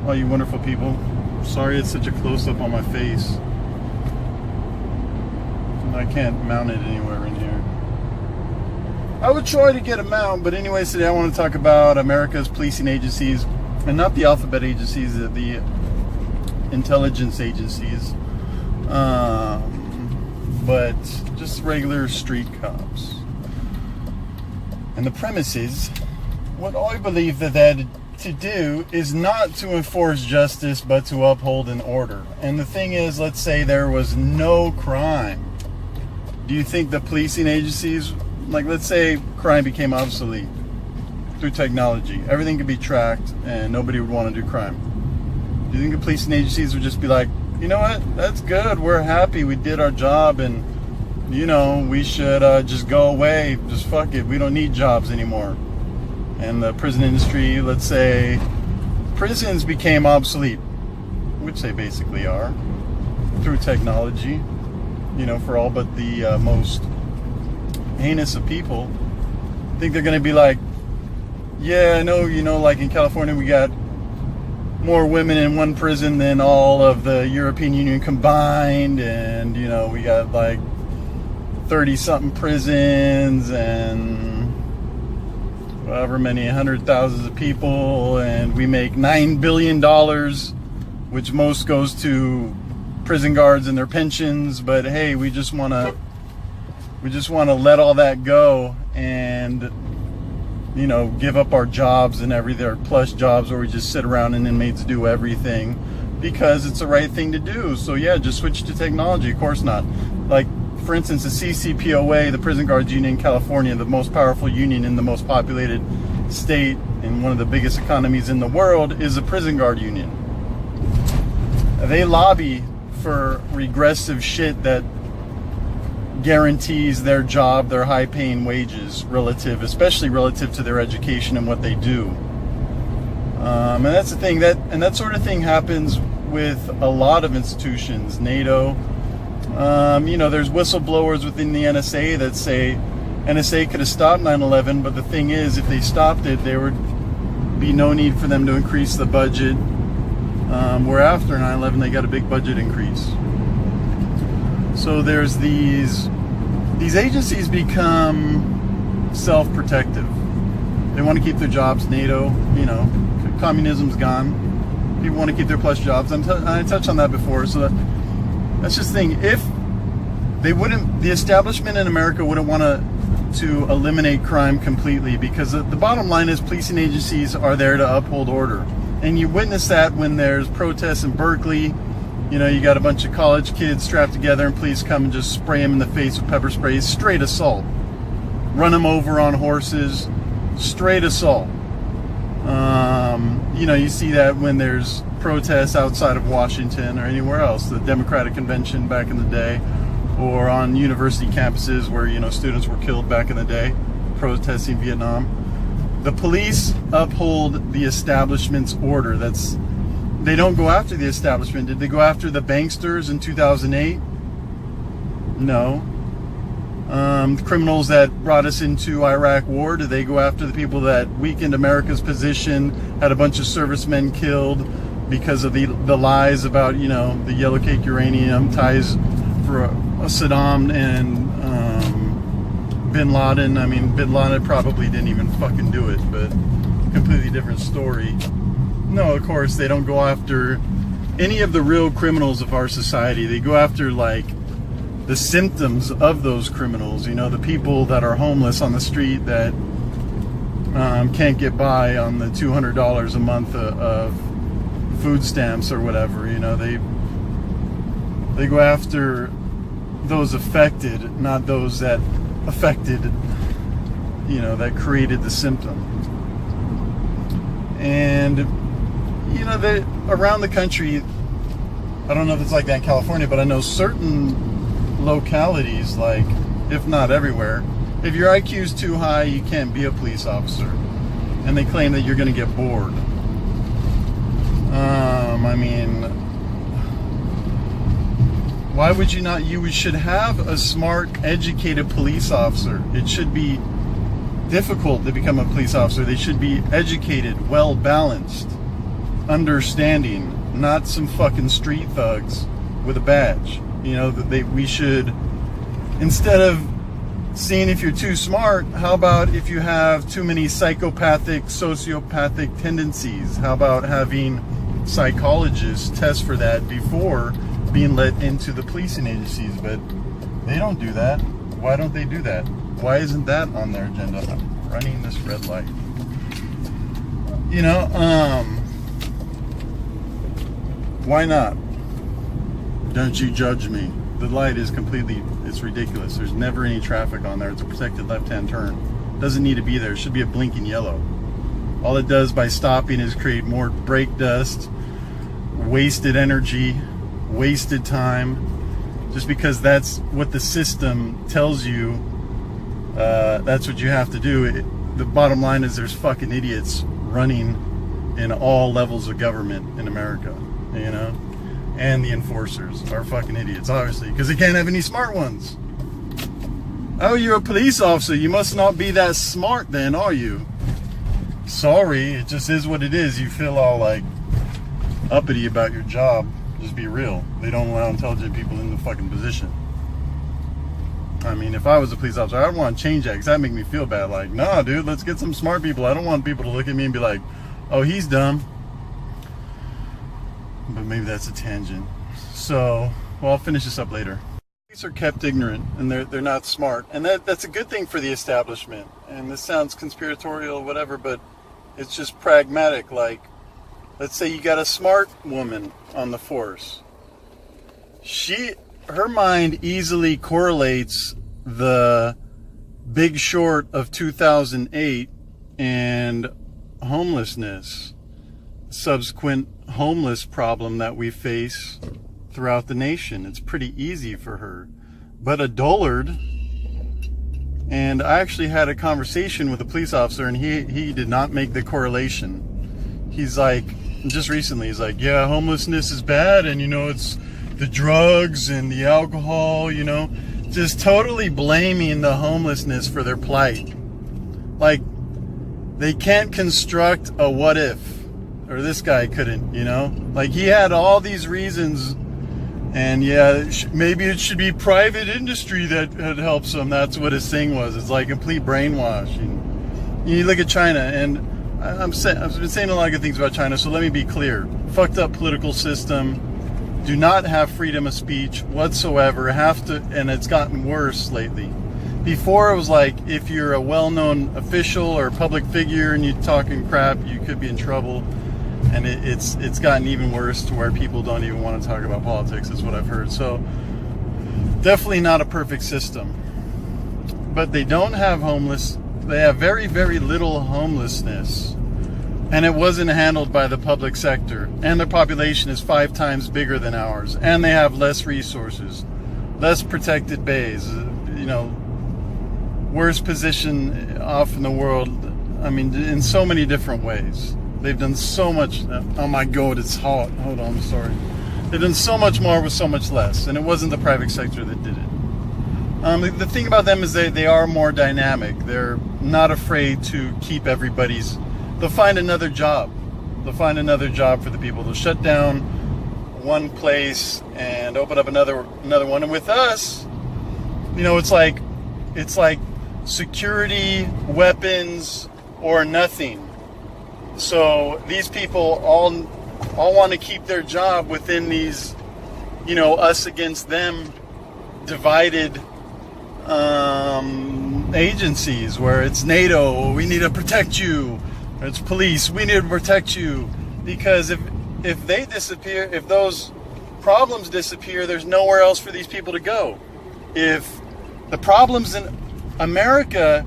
All you wonderful people. Sorry it's such a close-up on my face. I can't mount it anywhere in here. I would try to get a mount, but anyways, today I want to talk about America's policing agencies, and not the alphabet agencies, the intelligence agencies, but just regular street cops. And the premise is, what I believe that to do is not to enforce justice, but to uphold an order. And the thing is, let's say there was no crime. Do you think the policing agencies, like let's say crime became obsolete through technology, everything could be tracked and nobody would want to do crime? Do you think the policing agencies would just be like, you know what, that's good, we're happy, we did our job, and you know, we should just go away, just fuck it, we don't need jobs anymore? And the prison industry, let's say prisons became obsolete, which they basically are, through technology, you know, for all but the most heinous of people. I think they're going to be like, yeah, I know, you know, like in California we got more women in one prison than all of the European Union combined, and you know, we got like 30-something prisons and however many hundred thousands of people, and we make $9 billion, which most goes to prison guards and their pensions. But hey, we just want to let all that go and, you know, give up our jobs and everything, our plush jobs where we just sit around and inmates do everything because it's the right thing to do. So yeah, just switch to technology. Of course not. Like, for instance, the CCPOA, the Prison Guards Union in California, the most powerful union in the most populated state and one of the biggest economies in the world, is a prison guard union. They lobby for regressive shit that guarantees their job, their high-paying wages, especially relative to their education and what they do. And that's the thing, that sort of thing happens with a lot of institutions, NATO. You know, there's whistleblowers within the NSA that say NSA could have stopped 9/11, but the thing is, if they stopped it, there would be no need for them to increase the budget. Where after 9/11, they got a big budget increase. So there's these agencies become self-protective. They want to keep their jobs. NATO, you know, communism's gone. People want to keep their plush jobs. I touched on that before. So that's just the thing. If they wouldn't, the establishment in America wouldn't want to eliminate crime completely, because the bottom line is policing agencies are there to uphold order. And you witness that when there's protests in Berkeley. You know, you got a bunch of college kids strapped together and police come and just spray them in the face with pepper spray. Straight assault. Run them over on horses. Straight assault. You know, you see that when there's protests outside of Washington or anywhere else, the Democratic Convention back in the day, or on university campuses where, you know, students were killed back in the day protesting Vietnam. The police uphold the establishment's order. They don't go after the establishment. Did they go after the banksters in 2008? No. The criminals that brought us into Iraq war, did they go after the people that weakened America's position, had a bunch of servicemen killed because of the lies about, you know, the yellow cake uranium ties for Saddam and Bin Laden? I mean, Bin Laden probably didn't even fucking do it, but completely different story. No, of course, they don't go after any of the real criminals of our society. They go after, like, the symptoms of those criminals. You know, the people that are homeless on the street that can't get by on the $200 a month of food stamps or whatever. You know, they go after those affected, not those that affected, you know, that created the symptom. And, you know, around the country, I don't know if it's like that in California, but I know certain localities, like, if not everywhere, if your IQ is too high, you can't be a police officer. And they claim that you're going to get bored. I mean, why would you not? You should have a smart, educated police officer. It should be difficult to become a police officer. They should be educated, well balanced. understanding, not some fucking street thugs with a badge. You know, that we should, instead of seeing if you're too smart, how about if you have too many psychopathic, sociopathic tendencies? How about having psychologists test for that before being let into the policing agencies? But they don't do that. Why don't they do that? Why isn't that on their agenda? I'm running this red light. You know, why not? Don't you judge me. The light is completely, it's ridiculous. There's never any traffic on there. It's a protected left-hand turn. Doesn't need to be there. It should be a blinking yellow. All it does by stopping is create more brake dust, wasted energy, wasted time, just because that's what the system tells you. That's what you have to do. The bottom line is there's fucking idiots running in all levels of government in America, you know? And the enforcers are fucking idiots, obviously, because they can't have any smart ones. Oh, you're a police officer. You must not be that smart then, are you? Sorry, it just is what it is. You feel all like uppity about your job. Just be real. They don't allow intelligent people in the fucking position. I mean, if I was a police officer, I'd want to change that, because that'd make me feel bad. Like, nah, dude, let's get some smart people. I don't want people to look at me and be like, oh, he's dumb. But maybe that's a tangent. So, well, I'll finish this up later. Police are kept ignorant, and they're not smart. And that's a good thing for the establishment. And this sounds conspiratorial, whatever, but it's just pragmatic. Like, let's say you got a smart woman on the force. Her mind easily correlates the Big Short of 2008 and homelessness, subsequent homeless problem that we face throughout the nation. It's pretty easy for her. But a dullard, and I actually had a conversation with a police officer, and he did not make the correlation. He's like, just recently, he's like, yeah, homelessness is bad, and you know, it's the drugs and the alcohol, you know, just totally blaming the homelessness for their plight. Like, they can't construct a what if, or this guy couldn't, you know? Like, he had all these reasons, and yeah, maybe it should be private industry that helps them. That's what his thing was. It's like complete brainwashing. You look at China, and I've been saying a lot of good things about China, so let me be clear. Fucked up political system, do not have freedom of speech whatsoever, and it's gotten worse lately. Before it was like, if you're a well-known official or public figure and you're talking crap, you could be in trouble. And it's gotten even worse to where people don't even want to talk about politics, is what I've heard. So definitely not a perfect system. But they don't have they have very, very little homelessness. And it wasn't handled by the public sector. And their population is 5 times bigger than ours. And they have less resources, less protected bays, you know, worst position off in the world. I mean, in so many different ways. They've done so much. Oh my God, it's hot. Hold on, I'm sorry. They've done so much more with so much less. And it wasn't the private sector that did it. The thing about them is they are more dynamic. They're not afraid to keep everybody's... They'll find another job. They'll find another job for the people. They'll shut down one place and open up another one. And with us, you know, it's like security, weapons, or nothing. So these people all want to keep their job within these, you know, us against them divided agencies, where it's NATO, we need to protect you. It's police, we need to protect you. Because if they disappear, if those problems disappear, there's nowhere else for these people to go. If the problems in America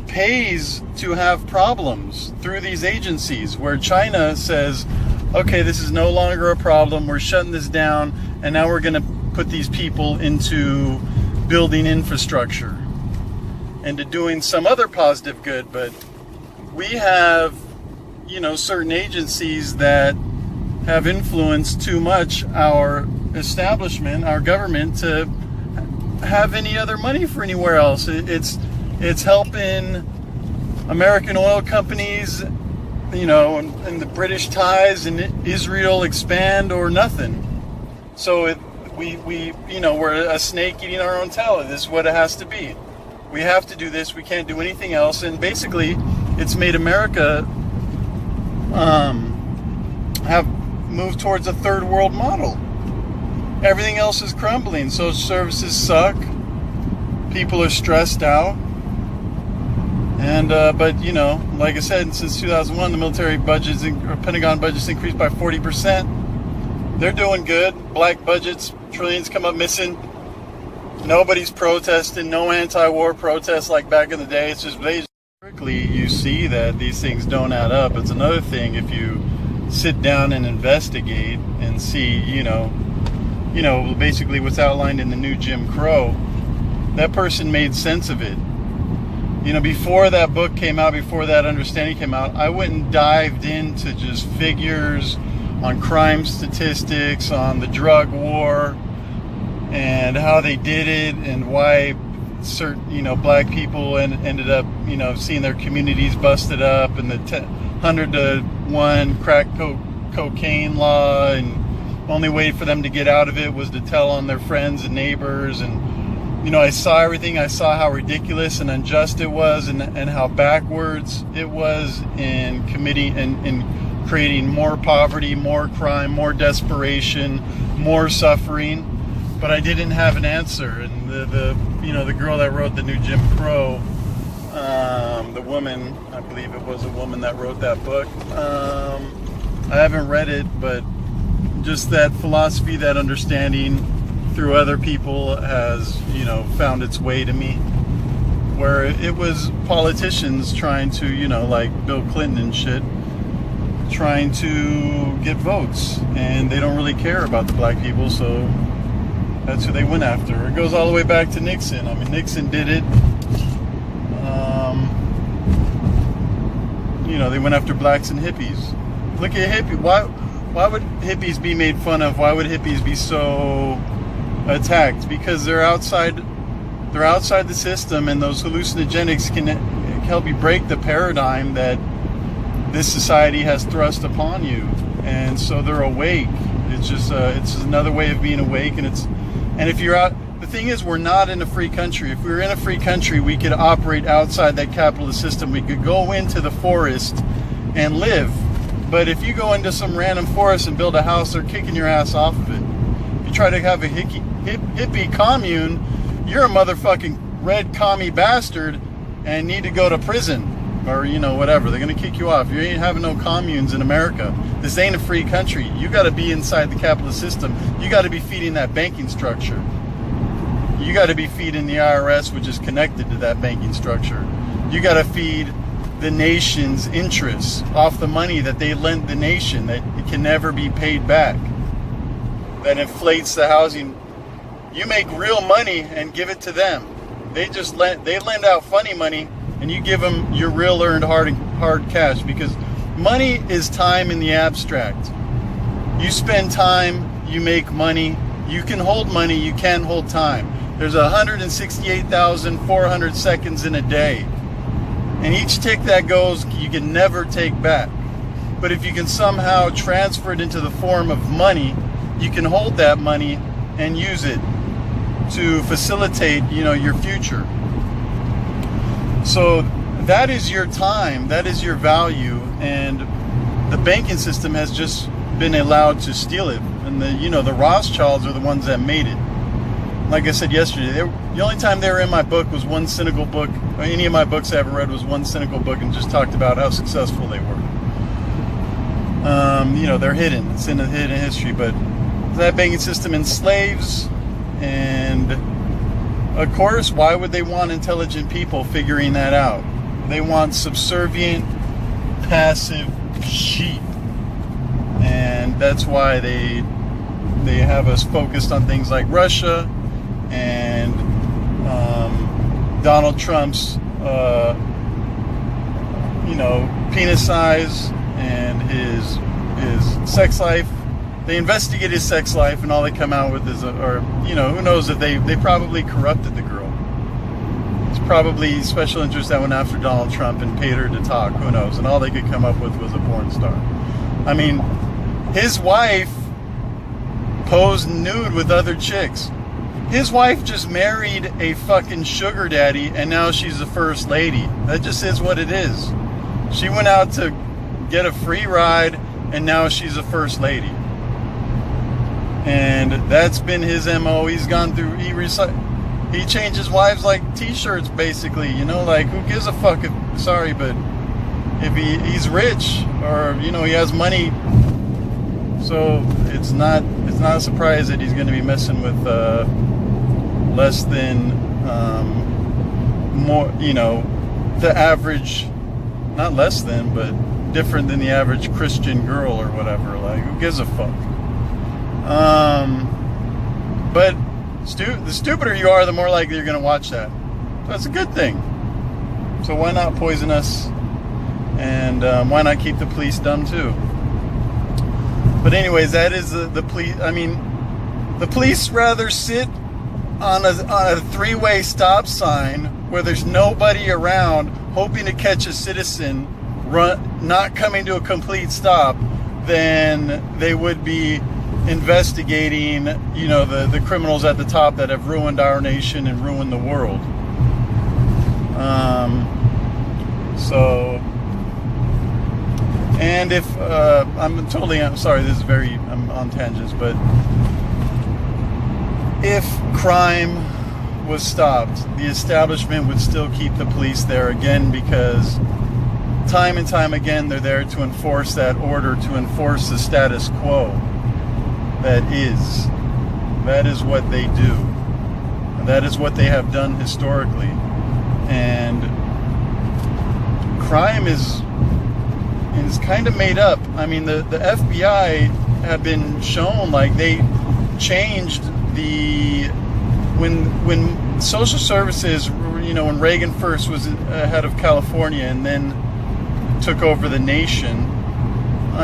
pays to have problems through these agencies, where China says, okay, this is no longer a problem, we're shutting this down, and now we're going to put these people into building infrastructure and to doing some other positive good. But we have, you know, certain agencies that have influenced too much our establishment, our government, to have any other money for anywhere else. It's helping American oil companies and the British ties and Israel expand or nothing. So we're a snake eating our own tail. This is what it has to be. We have to do this. We can't do anything else. And basically, it's made America have moved towards a third world model. Everything else is crumbling. Social services suck. People are stressed out. And but like I said, since 2001, the military budgets or Pentagon budgets increased by 40%. They're doing good. Black budgets, trillions come up missing. Nobody's protesting. No anti-war protests like back in the day. It's just basically you see that these things don't add up. It's another thing if you sit down and investigate and see, basically what's outlined in the new Jim Crow. That person made sense of it. Before that book came out, before that understanding came out, I went and dived into just figures on crime statistics, on the drug war, and how they did it, and why certain, black people ended up, seeing their communities busted up, and the 100-to-1 crack cocaine law, and the only way for them to get out of it was to tell on their friends and neighbors. And I saw everything. I saw how ridiculous and unjust it was, and how backwards it was in committing and in creating more poverty, more crime, more desperation, more suffering. But I didn't have an answer. And the girl that wrote the new Jim Crow, the woman, I believe it was a woman that wrote that book. I haven't read it, but just that philosophy, that understanding through other people has, found its way to me. Where it was politicians trying to, like Bill Clinton and shit, trying to get votes, and they don't really care about the black people, so that's who they went after. It goes all the way back to Nixon. I mean, Nixon did it. They went after blacks and hippies. Look at hippie. Why would hippies be made fun of? Why would hippies be so attacked? Because they're outside the system, and those hallucinogenics can help you break the paradigm that this society has thrust upon you, and so they're awake. It's just it's another way of being awake, and if you're out. The thing is, we're not in a free country. If we were in a free country, we could operate outside that capitalist system. We could go into the forest and live. But if you go into some random forest and build a house, they're kicking your ass off of it. If you try to have a hippie commune, you're a motherfucking red commie bastard and need to go to prison or, whatever. They're going to kick you off. You ain't having no communes in America. This ain't a free country. You got to be inside the capitalist system. You got to be feeding that banking structure. You got to be feeding the IRS, which is connected to that banking structure. You got to feed the nation's interests off the money that they lent the nation that it can never be paid back. That inflates the housing. You make real money and give it to them. They lend out funny money, and you give them your real earned hard cash, because money is time in the abstract. You spend time, you make money. You can hold money, you can't hold time. There's 168,400 seconds in a day. And each tick that goes, you can never take back. But if you can somehow transfer it into the form of money, you can hold that money and use it to facilitate, your future. So that is your time, that is your value, and the banking system has just been allowed to steal it. And the Rothschilds are the ones that made it. Like I said yesterday, the only time they were in my book was one cynical book. Any of my books I ever read was one cynical book, and just talked about how successful they were. They're hidden. It's in the hidden history. But that banking system enslaves, and of course, why would they want intelligent people figuring that out? They want subservient, passive sheep, and that's why they have us focused on things like Russia and Donald Trump's, penis size and his sex life. They investigate his sex life, and all they come out with is, who knows if they probably corrupted the girl. It's probably special interests that went after Donald Trump and paid her to talk. Who knows? And all they could come up with was a porn star. I mean, his wife posed nude with other chicks. His wife just married a fucking sugar daddy, and now she's the first lady. That just is what it is. She went out to get a free ride, and now she's a first lady. And that's been his MO. He's gone through, he changes wives like t-shirts, basically. You know, like, who gives a fuck if, sorry, but if he's rich, or, you know, he has money. So it's not a surprise that he's going to be messing with less than more, you know, the average, not less than, but different than the average Christian girl or whatever. Like, who gives a fuck? But the stupider you are, the more likely you're going to watch that. So that's a good thing. So why not poison us? And why not keep the police dumb too? But anyways, that is the police. I mean, the police rather sit on a three-way stop sign where there's nobody around, hoping to catch a citizen not coming to a complete stop, than they would be investigating, you know, the criminals at the top that have ruined our nation and ruined the world. And if I'm sorry, this is I'm on tangents, but if crime was stopped, the establishment would still keep the police there, again, because time and time again they're there to enforce that order, to enforce the status quo. That is what they do. That is what they have done historically. And crime is kind of made up. I mean, the FBI have been shown, like, they changed when social services, you know, when Reagan first was head of California and then took over the nation,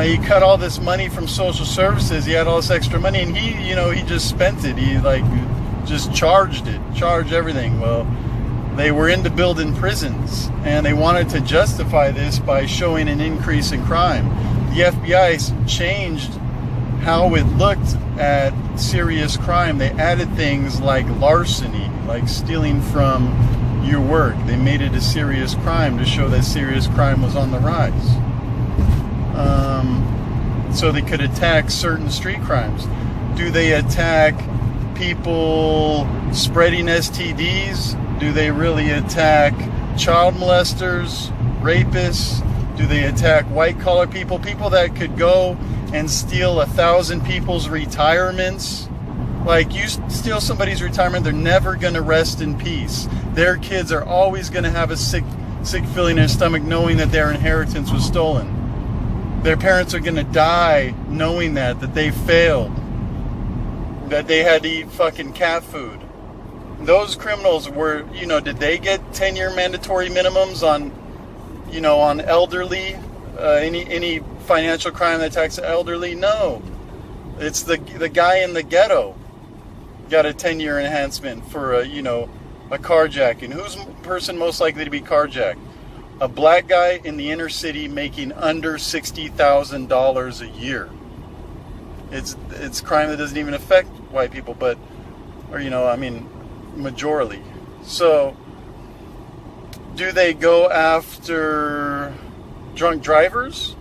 he cut all this money from social services. He had all this extra money, and he just spent it. He just charged everything. Well, they were into building prisons, and they wanted to justify this by showing an increase in crime. The FBI changed how it looked at serious crime. They added things like larceny, like stealing from your work. They made it a serious crime to show that serious crime was on the rise. So they could attack certain street crimes. Do they attack people spreading STDs? Do they really attack child molesters, rapists? Do they attack white-collar people that could go and steal 1,000 people's retirements? Like, you steal somebody's retirement, they're never going to rest in peace. Their kids are always going to have a sick feeling in their stomach knowing that their inheritance was stolen. Their parents are going to die knowing that they failed, that they had to eat fucking cat food. Those criminals were, did they get 10-year mandatory minimums on elderly, any financial crime that attacks the elderly? No. It's the guy in the ghetto got a 10-year enhancement for a carjacking. Who's the person most likely to be carjacked? A black guy in the inner city making under $60,000 a year. It's crime that doesn't even affect white people, majorly. So, do they go after drunk drivers?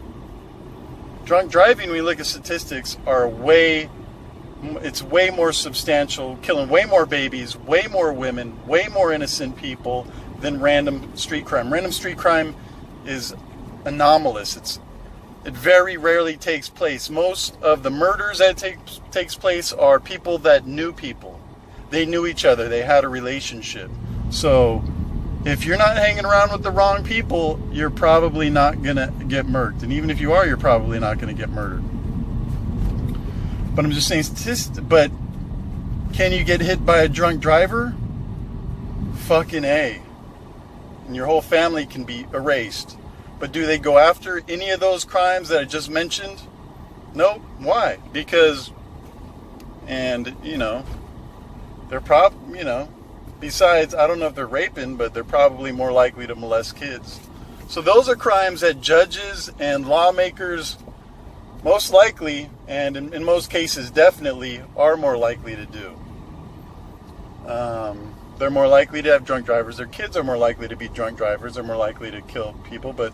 Drunk driving, when we look at statistics, it's way more substantial, killing way more babies, way more women, way more innocent people than random street crime. Random street crime is anomalous. It very rarely takes place. Most of the murders that takes place are people that knew people. They knew each other. They had a relationship. So if you're not hanging around with the wrong people, you're probably not going to get murked. And even if you are, you're probably not going to get murdered. But I'm just saying, but can you get hit by a drunk driver? Fucking A. And your whole family can be erased. But do they go after any of those crimes that I just mentioned? No. Why? Because, they're Besides, I don't know if they're raping, but they're probably more likely to molest kids. So those are crimes that judges and lawmakers most likely, and in most cases definitely, are more likely to do. They're more likely to have drunk drivers. Their kids are more likely to be drunk drivers. They're more likely to kill people. But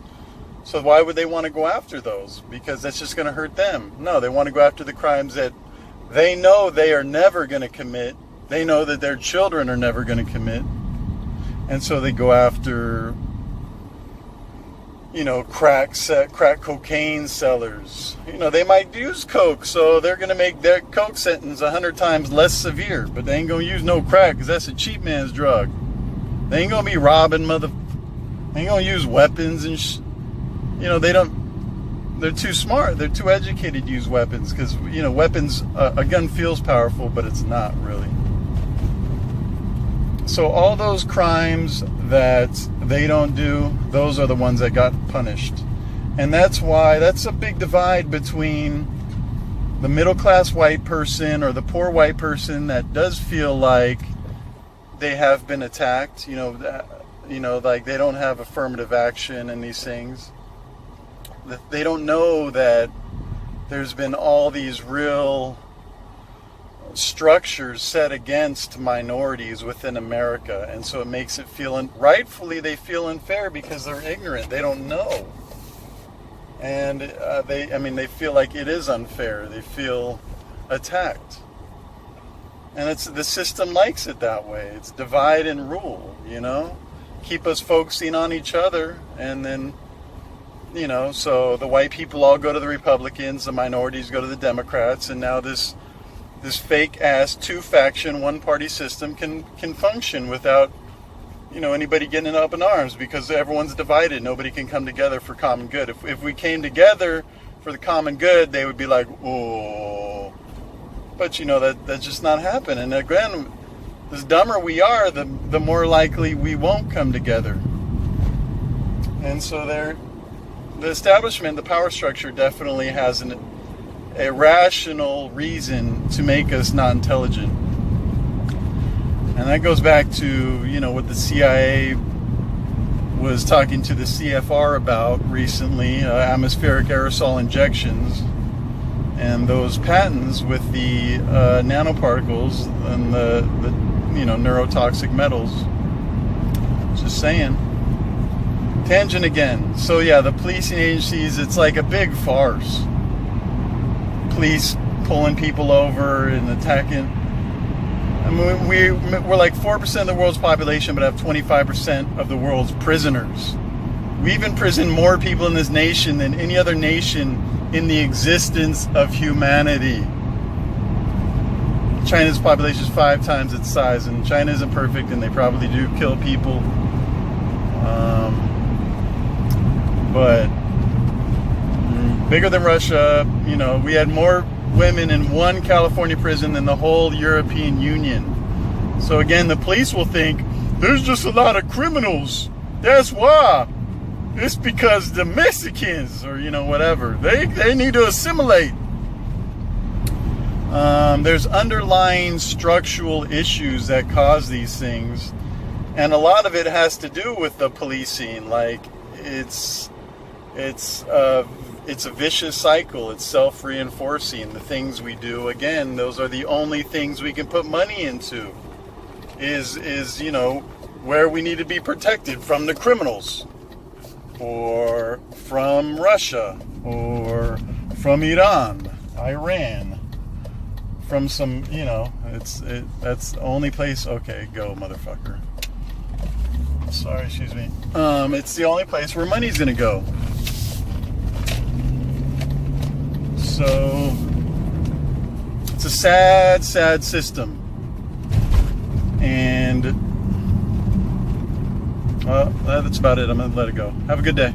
so why would they want to go after those? Because that's just going to hurt them. No, they want to go after the crimes that they know they are never going to commit. They know that their children are never going to commit. And so they go after, crack cocaine sellers. They might use coke, so they're going to make their coke sentence 100 times less severe, but they ain't going to use no crack because that's a cheap man's drug. They ain't going to be robbing they ain't going to use weapons and they're too smart. They're too educated to use weapons because, weapons, a gun feels powerful, but it's not really. So all those crimes that they don't do, those are the ones that got punished. And that's a big divide between the middle-class white person or the poor white person that does feel like they have been attacked, like they don't have affirmative action in these things. They don't know that there's been all these real structures set against minorities within America, and so it makes it rightfully they feel unfair because they're ignorant. They don't know, and they feel like it is unfair. They feel attacked, and the system likes it that way. It's divide and rule, keep us focusing on each other, and then so the white people all go to the Republicans, the minorities go to the Democrats, and now this fake-ass two-faction, one-party system can function without, anybody getting up in arms because everyone's divided. Nobody can come together for common good. If we came together for the common good, they would be like, oh. But, that's just not happening. And again, the dumber we are, the more likely we won't come together. And so the establishment, the power structure definitely has a rational reason to make us not intelligent. And that goes back to, what the CIA was talking to the CFR about recently, atmospheric aerosol injections, and those patents with the nanoparticles and the neurotoxic metals. Just saying. Tangent again. So yeah, the policing agencies, it's like a big farce. Police pulling people over and attacking. I mean, we're like 4% of the world's population, but have 25% of the world's prisoners. We've imprisoned more people in this nation than any other nation in the existence of humanity. China's population is 5 times its size, and China isn't perfect, and they probably do kill people. But bigger than Russia, we had more women in one California prison than the whole European Union. So again, the police will think there's just a lot of criminals. That's why. It's because the Mexicans or whatever, they need to assimilate. There's underlying structural issues that cause these things, and a lot of it has to do with the policing. Like it's a vicious cycle. It's self-reinforcing. The things we do, again, those are the only things we can put money into. Is where we need to be protected from the criminals, or from Russia, or from Iran, from some, that's the only place. Okay, go, motherfucker. Sorry, excuse me. It's the only place where money's gonna go. So it's a sad, sad system. And that's about it. I'm gonna let it go. Have a good day.